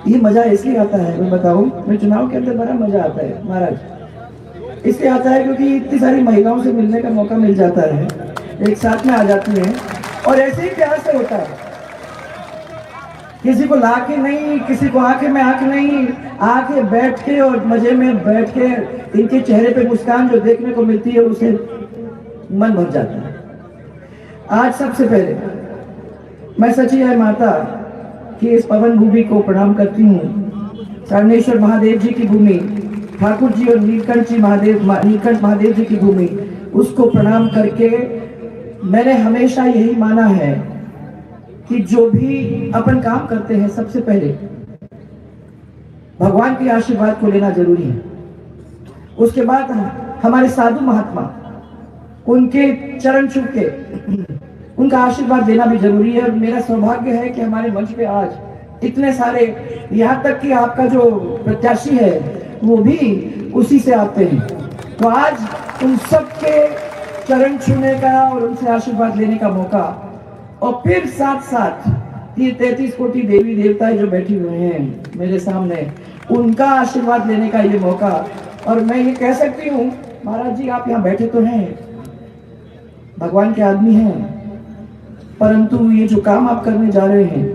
ये मजा इसलिए आता है, मैं बताऊं, मैं चुनाव के अंदर बड़ा मजा आता है महाराज। इसलिए आता है क्योंकि इतनी सारी महिलाओं से मिलने का मौका मिल जाता है, एक साथ में आ जाती हैं और ऐसे ही प्यार से होता है। किसी को ला के नहीं, किसी को आके में आके नहीं, आके बैठ के और मजे में बैठ के इनके चेहरे पे मुस्कान जो देखने को मिलती है उसे मन भर जाता है। आज सबसे पहले मैं सची है माता कि इस पवन भूमि को प्रणाम करती हूँ। सारणेश्वर महादेव जी की भूमि, ठाकुर जी और नीलकंठ महादेव जी की भूमि, उसको प्रणाम करके मैंने हमेशा यही माना है कि जो भी अपन काम करते हैं सबसे पहले भगवान के आशीर्वाद को लेना जरूरी है। उसके बाद हमारे साधु महात्मा, उनके चरण छू के उनका आशीर्वाद लेना भी जरूरी है। और मेरा सौभाग्य है कि हमारे मंच पे आज इतने सारे, यहाँ तक कि आपका जो प्रत्याशी है वो भी उसी से आते हैं। तो आज उन सबके चरण छूने का और उनसे आशीर्वाद लेने का मौका, और फिर साथ साथ ये 33 कोटि देवी देवता जो बैठे हुए हैं मेरे सामने, उनका आशीर्वाद लेने का ये मौका। और मैं ये कह सकती हूँ महाराज जी, आप यहाँ बैठे तो हैं, भगवान के आदमी हैं, परंतु ये जो काम आप करने जा रहे हैं,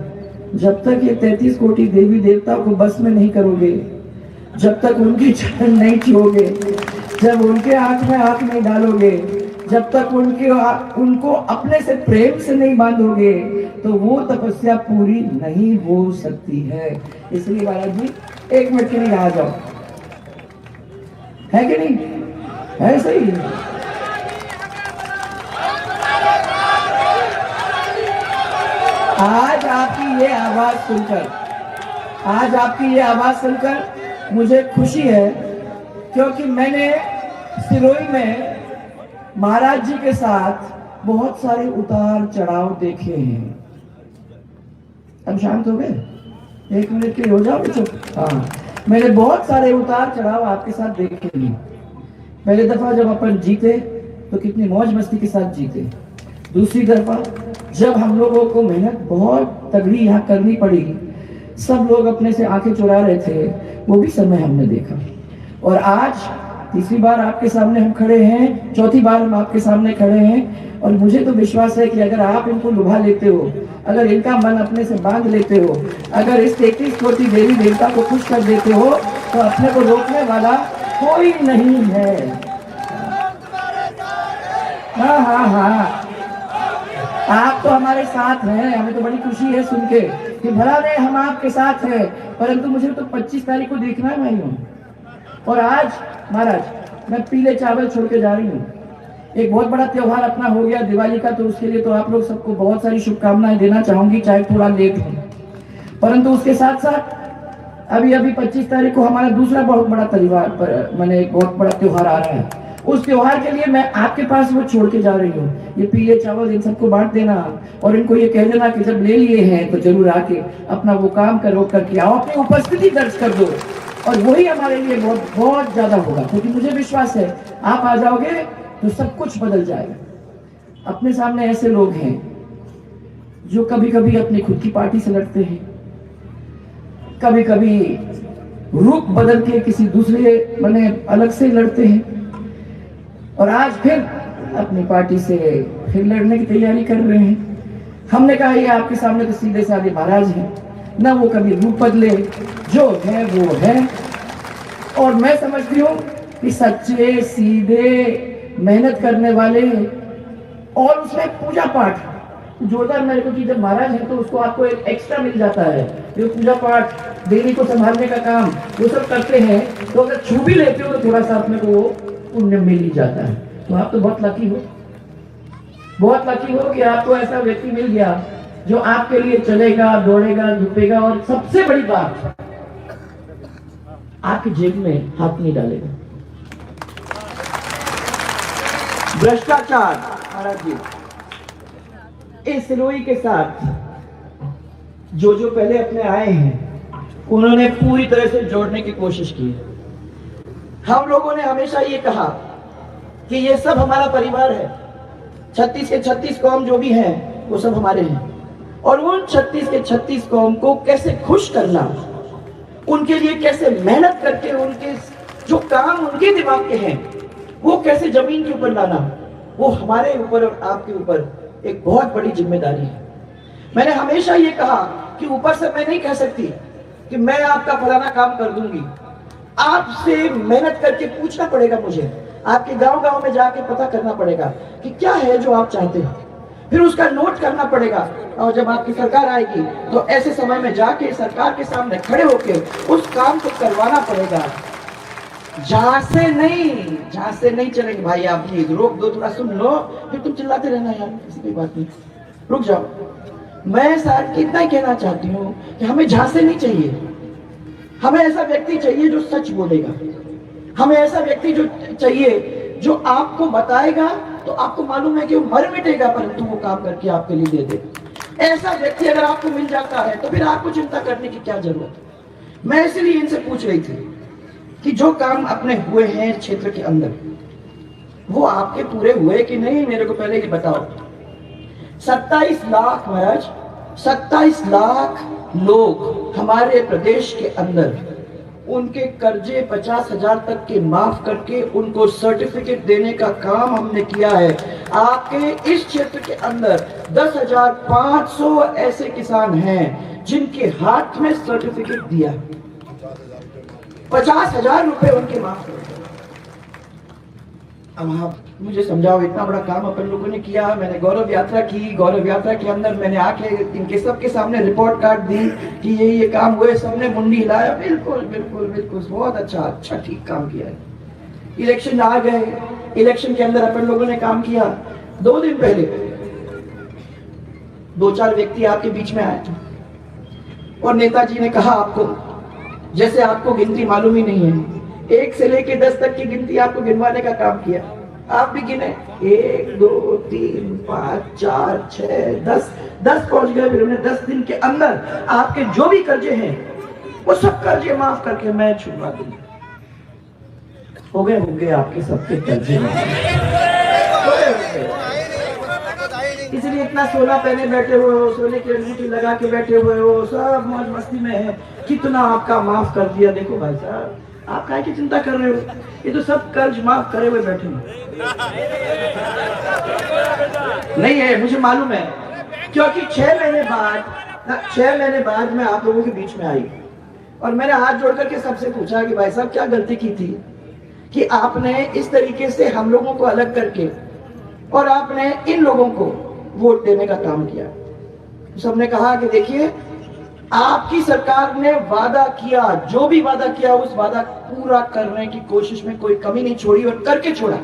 जब तक ये 33 कोटि देवी देवता को बस में नहीं करोगे, जब तक उनके चरण नहीं छुओगे, जब उनके आंख में आंख नहीं डालोगे, जब तक उनको अपने से प्रेम से नहीं बांधोगे, तो वो तपस्या पूरी नहीं हो सकती है। इसलिए महाराज जी, 1 मिनट के लिए आ जाओ, है कि नहीं? है सही? आज आपकी ये आवाज सुनकर मुझे खुशी है, क्योंकि मैंने सिरोही में महाराज जी के साथ बहुत सारे उतार चढ़ाव देखे हैं। अब शांत हो गए? 1 मिनट के हो जाओ चुप। हाँ, मैंने बहुत सारे उतार चढ़ाव आपके साथ देखे हैं। पहले दफा जब अपन जीते तो कितनी मौज मस्ती के साथ जीते। दूसरी दफा जब हम लोगों को मेहनत बहुत तगड़ी यहाँ करनी पड़ी, सब लोग अपने से आंखें चुरा रहे थे, वो भी समय हमने देखा। और आज तीसरी बार आपके सामने हम खड़े हैं, चौथी बार हम आपके सामने खड़े हैं, और मुझे तो विश्वास है कि अगर आप इनको लुभा लेते हो, अगर इनका मन अपने से बांध लेते हो, अगर इस 33 कोटि देवी देवता को खुश कर देते हो, तो अपने को रोकने वाला कोई नहीं है। हाँ हाँ हाँ, आप तो हमारे साथ हैं, हमें तो बड़ी खुशी है सुन के कि भला नहीं हम आपके साथ हैं, परंतु मुझे तो 25 तारीख को देखना है भाइयों। और आज महाराज मैं पीले चावल छोड़ के जा रही हूँ। एक बहुत बड़ा त्योहार अपना हो गया दिवाली का, तो उसके लिए तो आप लोग सबको बहुत सारी शुभकामनाएं देना चाहूंगी, चाहे थोड़ा लेट हो, परंतु उसके साथ साथ अभी 25 तारीख को हमारा दूसरा बहुत बड़ा एक बहुत बड़ा त्योहार आ रहा है। उस त्योहार के लिए मैं आपके पास वो छोड़ के जा रही हूँ। ये पीले चावल इन सबको बांट देना, और इनको ये कह देना कि जब ले लिए हैं तो जरूर आके अपना वो काम करके आओ, अपनी उपस्थिति दर्ज कर दो, और वही हमारे लिए बहुत बहुत ज्यादा होगा। क्योंकि मुझे विश्वास है आप आ जाओगे तो सब कुछ बदल जाएगा। अपने सामने ऐसे लोग हैं जो कभी कभी अपनी खुद की पार्टी से लड़ते हैं, कभी कभी रूप बदल के किसी दूसरे अलग से लड़ते हैं, और आज फिर अपनी पार्टी से फिर लड़ने की तैयारी कर रहे हैं। हमने कहा ये आपके सामने तो सीधे साधे महाराज हैं, ना वो कभी रूप बदले, जो है वो है। और मैं समझती हूँ कि सच्चे सीधे मेहनत करने वाले, और उसमें पूजा पाठ जोरदार मेरे को कि जब महाराज है तो उसको आपको एक एक्स्ट्रा मिल जाता है, जो पूजा पाठ देवी को संभालने का काम वो सब करते हैं, तो अगर छू भी लेते हो तो थोड़ा सा अपने को वो पुण्य मिल ही जाता है। तो आप तो बहुत लकी हो कि आपको ऐसा व्यक्ति मिल गया जो आपके लिए चलेगा, दौड़ेगा, झुकेगा, और सबसे बड़ी बात, आपकी जेब में हाथ नहीं डालेगा। भ्रष्टाचार महाराज जी, इस सिरोही के साथ जो पहले अपने आए हैं उन्होंने पूरी तरह से जोड़ने की कोशिश की। हम लोगों ने हमेशा ये कहा कि ये सब हमारा परिवार है, 36 के 36 कौम जो भी हैं वो सब हमारे हैं, और उन 36 के 36 कौम को कैसे खुश करना उनके लिए कैसे मेहनत करके उनके जो काम उनके दिमाग के हैं वो कैसे जमीन के ऊपर लाना, वो हमारे ऊपर और आपके ऊपर एक बहुत बड़ी जिम्मेदारी है। मैंने हमेशा ये कहा कि ऊपर से मैं नहीं कह सकती कि मैं आपका फलाना काम कर दूंगी, आपसे मेहनत करके पूछना पड़ेगा, मुझे आपके गांव गांव में जाके पता करना पड़ेगा कि क्या है जो आप चाहते हो, फिर उसका नोट करना पड़ेगा, और जब आपकी सरकार आएगी तो ऐसे समय में जाके सरकार के सामने खड़े होके उस काम को करवाना पड़ेगा। जहां से नहीं चलेंगे भाई। आप प्लीज रोक दो, थोड़ा सुन लो, फिर तुम चिल्लाते रहना यार, किसी की बात नहीं, रुक जाओ। मैं साथ इतना ही कहना चाहती हूँ कि हमें झांसे नहीं चाहिए, हमें ऐसा व्यक्ति चाहिए जो सच बोलेगा, हमें ऐसा व्यक्ति जो चाहिए जो आपको बताएगा तो आपको मालूम है कि वो मर मिटेगा परंतु वो काम करके आपके लिए दे दे। ऐसा व्यक्ति अगर आपको मिल जाता है तो फिर आपको चिंता करने की क्या जरूरत। मैं इसलिए इनसे पूछ रही थी कि जो काम अपने हुए हैं क्षेत्र के अंदर वो आपके पूरे हुए कि नहीं, मेरे को पहले ये बताओ। 27 लाख महाराज, 27 लाख लोग हमारे प्रदेश के अंदर उनके कर्जे 50,000 तक के माफ करके उनको सर्टिफिकेट देने का काम हमने किया है। आपके इस क्षेत्र के अंदर 10,500 ऐसे किसान हैं जिनके हाथ में सर्टिफिकेट दिया, 50,000 रुपए उनके माफ कर। अब आप मुझे समझाओ, इतना बड़ा काम अपन लोगों ने किया। मैंने गौरव यात्रा की, गौरव यात्रा के अंदर मैंने आके इनके सबके सामने रिपोर्ट कार्ड दी कि ये काम हुए, सबने मुंडी हिलाया, बिल्कुल बिल्कुल बिल्कुल बहुत अच्छा ठीक काम किया है। इलेक्शन आ गए, इलेक्शन के अंदर अपन लोगों ने काम किया। 2 दिन पहले 2-4 व्यक्ति आपके बीच में आए और नेताजी ने कहा आपको, जैसे आपको गिनती मालूम ही नहीं है, 1 से लेके 10 तक की गिनती आपको गिनवाने का काम किया। आप भी गिने, 1 2 3 5 4 6 10 पहुंच गए। फिर उन्हें 10 दिन के अंदर आपके जो भी कर्जे हैं वो सब कर्जे माफ करके मैं छुड़वा दूंगा। हो गए आपके सबके कर्जे। इसलिए इतना सोना पहने बैठे हुए हो, सोने की अंगूठी लगा के बैठे हुए हो, सब मौज मस्ती में है, कितना आपका माफ कर दिया। देखो भाई साहब, आप काहे की चिंता कर रहे हो, ये तो सब कर्ज माफ करे हुए बैठे हैं। नहीं है, मुझे मालूम है, क्योंकि 6 महीने बाद मैं आप लोगों के बीच में आई और मैंने हाथ जोड़ करके सबसे पूछा कि भाई साहब क्या गलती की थी कि आपने इस तरीके से हम लोगों को अलग करके और आपने इन लोगों को वोट देने का काम किया। सबने कहा कि देखिए, आपकी सरकार ने वादा किया, जो भी वादा किया उस वादा पूरा करने की कोशिश में कोई कमी नहीं छोड़ी और करके छोड़ा।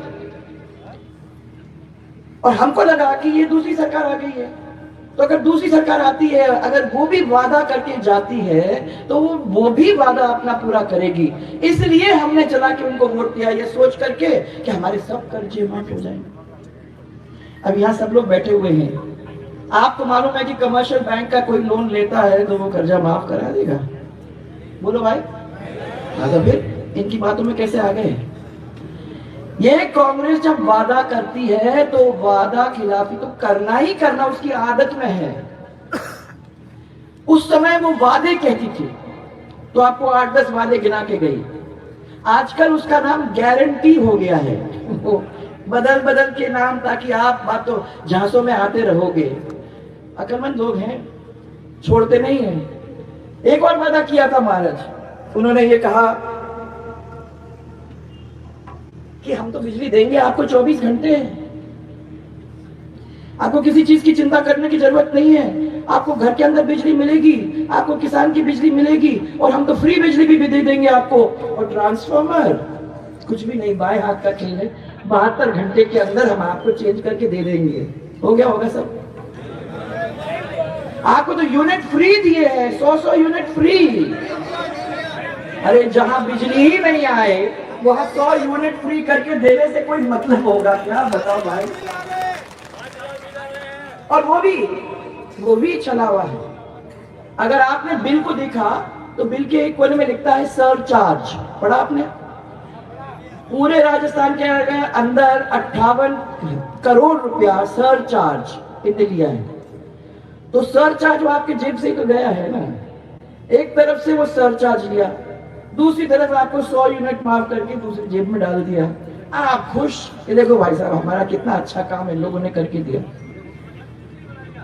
और हमको लगा कि ये दूसरी सरकार आ गई है, तो अगर दूसरी सरकार आती है, अगर वो भी वादा करके जाती है तो वो भी वादा अपना पूरा करेगी। इसलिए हमने चला के उनको वोट दिया, ये सोच करके कि हमारे सब कर्जे माफ हो जाएंगे। अब यहाँ सब लोग बैठे हुए हैं, आपको मालूम है कि कमर्शियल बैंक का कोई लोन लेता है तो वो कर्जा माफ करा देगा? बोलो भाई। हाँ, तो फिर इनकी बातों में कैसे आ गए? ये कांग्रेस जब वादा करती है तो वादा खिलाफी तो करना ही करना उसकी आदत में है। उस समय वो वादे कहती थी तो आपको 8-10 वादे गिना के गई। आजकल उसका नाम गारंटी हो गया है, बदल के नाम, ताकि आप बातों झांसों में आते रहोगे। अकलमंद लोग हैं, छोड़ते नहीं हैं। एक और वादा किया था महाराज, उन्होंने ये कहा कि हम तो बिजली देंगे आपको 24 घंटे, आपको किसी चीज की चिंता करने की जरूरत नहीं है, आपको घर के अंदर बिजली मिलेगी, आपको किसान की बिजली मिलेगी और हम तो फ्री बिजली भी दे देंगे आपको। और ट्रांसफार्मर कुछ भी नहीं, बाएं हाथ का खेल है, 72 घंटे के अंदर हम आपको चेंज करके दे देंगे। हो गया होगा सब। आपको तो यूनिट फ्री दिए हैं, 100 यूनिट फ्री। अरे जहां बिजली ही नहीं आए वहां 100 यूनिट फ्री करके देने से कोई मतलब होगा क्या? बताओ भाई। और वो भी चला हुआ है। अगर आपने बिल को देखा तो बिल के एक कोने में लिखता है सरचार्ज, पढ़ा आपने? पूरे राजस्थान के अंदर 58 करोड़ रुपया सरचार्ज इतने लिया है। तो सरचार्ज वो आपके जेब से ही तो गया है ना। एक तरफ से वो सरचार्ज लिया, दूसरी तरफ आपको 100 यूनिट माफ करके दूसरी जेब में डाल दिया। आप खुश कि देखो भाई साहब हमारा कितना अच्छा काम इन लोगों ने करके दिया।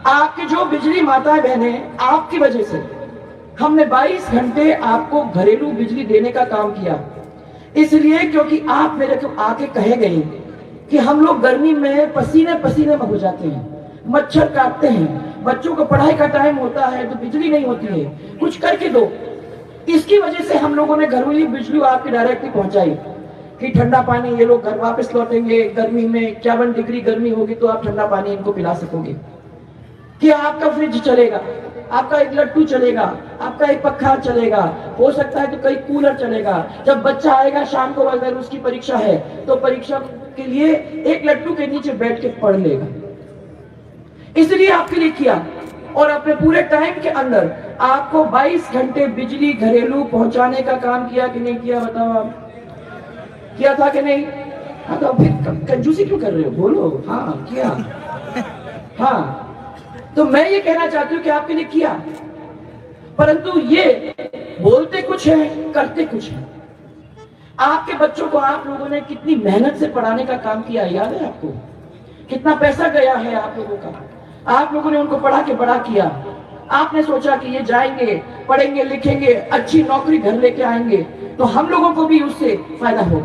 आपकी जो बिजली माताएं बहनें, आपकी वजह से हमने 22 घंटे आपको घरेलू बिजली देने का काम किया, इसलिए क्योंकि आप मेरे को आके कहे गए कि हम लोग गर्मी में पसीने पसीने में हो जाते हैं, मच्छर काटते हैं, बच्चों को पढ़ाई का टाइम होता है तो बिजली नहीं होती है, कुछ करके दो। इसकी वजह से हम लोगों ने घरेलू बिजली आपकी डायरेक्टली पहुंचाई कि ठंडा पानी ये लोग घर वापस लौटेंगे, गर्मी में 51 डिग्री गर्मी होगी तो आप ठंडा पानी इनको पिला सकोगे, कि आपका फ्रिज चलेगा, आपका एक लट्टू चलेगा, आपका एक पक्खा चलेगा, हो सकता है तो कई कूलर चलेगा। जब बच्चा आएगा शाम को अगर उसकी परीक्षा है तो परीक्षा के लिए एक लट्टू के नीचे बैठ के पढ़ लेगा। इसलिए आपके लिए किया, और अपने पूरे टाइम के अंदर आपको 22 घंटे बिजली घरेलू पहुंचाने का काम किया कि नहीं किया, बताओ आप, किया था कि नहीं? हाँ तो फिर कंजूसी क्यों कर रहे हो, बोलो। हाँ किया। हाँ तो मैं ये कहना चाहती हूँ कि आपके लिए किया, परंतु ये बोलते कुछ है करते कुछ है। आपके बच्चों को आप लोगों ने कितनी मेहनत से पढ़ाने का काम किया, याद है आपको? कितना पैसा गया है आप लोगों का, आप लोगों ने उनको पढ़ा के बड़ा किया। आपने सोचा कि ये जाएंगे, पढ़ेंगे, लिखेंगे, अच्छी नौकरी घर लेके आएंगे तो हम लोगों को भी उससे फायदा होगा।